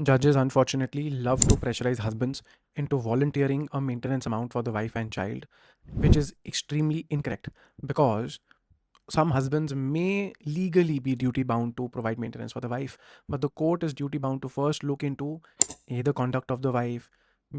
Judges unfortunately love to pressurize husbands into volunteering a maintenance amount for the wife and child, which is extremely incorrect because some husbands may legally be duty bound to provide maintenance for the wife, but the court is duty bound to first look into A, the conduct of the wife,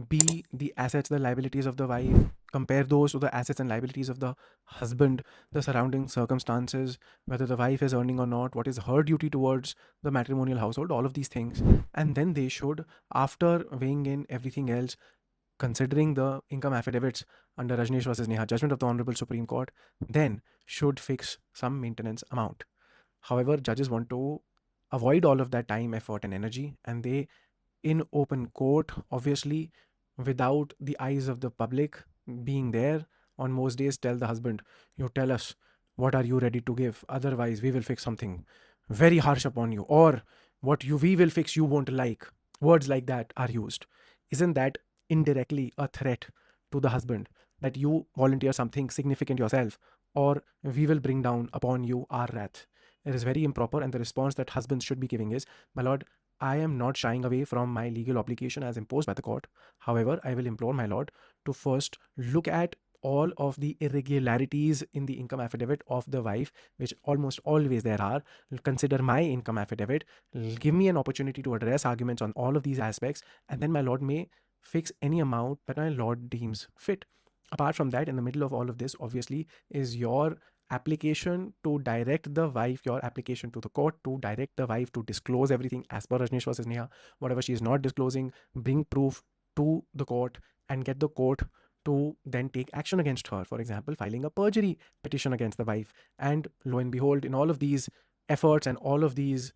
B, the assets, the liabilities of the wife, compare those to the assets and liabilities of the husband, the surrounding circumstances, whether the wife is earning or not, what is her duty towards the matrimonial household, all of these things. And then they should, after weighing in everything else, considering the income affidavits under Rajneesh versus Neha judgment of the Honorable Supreme Court, then should fix some maintenance amount. However, judges want to avoid all of that time, effort, and energy, and they, in open court, obviously, without the eyes of the public being there, on most days, tell the husband, "You tell us what are you ready to give, otherwise, we will fix something very harsh upon you," or "What you we will fix, you won't like." Words like that are used. Isn't that indirectly a threat to the husband that you volunteer something significant yourself, or we will bring down upon you our wrath? It is very improper, and the response that husbands should be giving is, "My lord, I am not shying away from my legal obligation as imposed by the court. However, I will implore my lord to first look at all of the irregularities in the income affidavit of the wife, which almost always there are. Consider my income affidavit, give me an opportunity to address arguments on all of these aspects, and then my lord may fix any amount that my lord deems fit." Apart from that, in the middle of all of this, obviously, is your application to direct the wife, your application to the court to direct the wife to disclose everything as per Rajneesh versus Neha. Whatever she is not disclosing, bring proof to the court and get the court to then take action against her. For example, filing a perjury petition against the wife. And lo and behold, in all of these efforts and all of these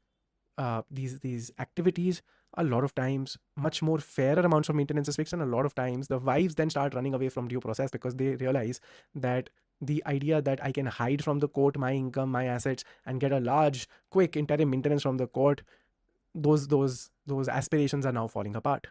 activities, a lot of times much more fairer amounts of maintenance is fixed, and a lot of times the wives then start running away from due process because they realize that the idea that I can hide from the court my income, my assets, and get a large quick interim maintenance from the court, those aspirations are now falling apart.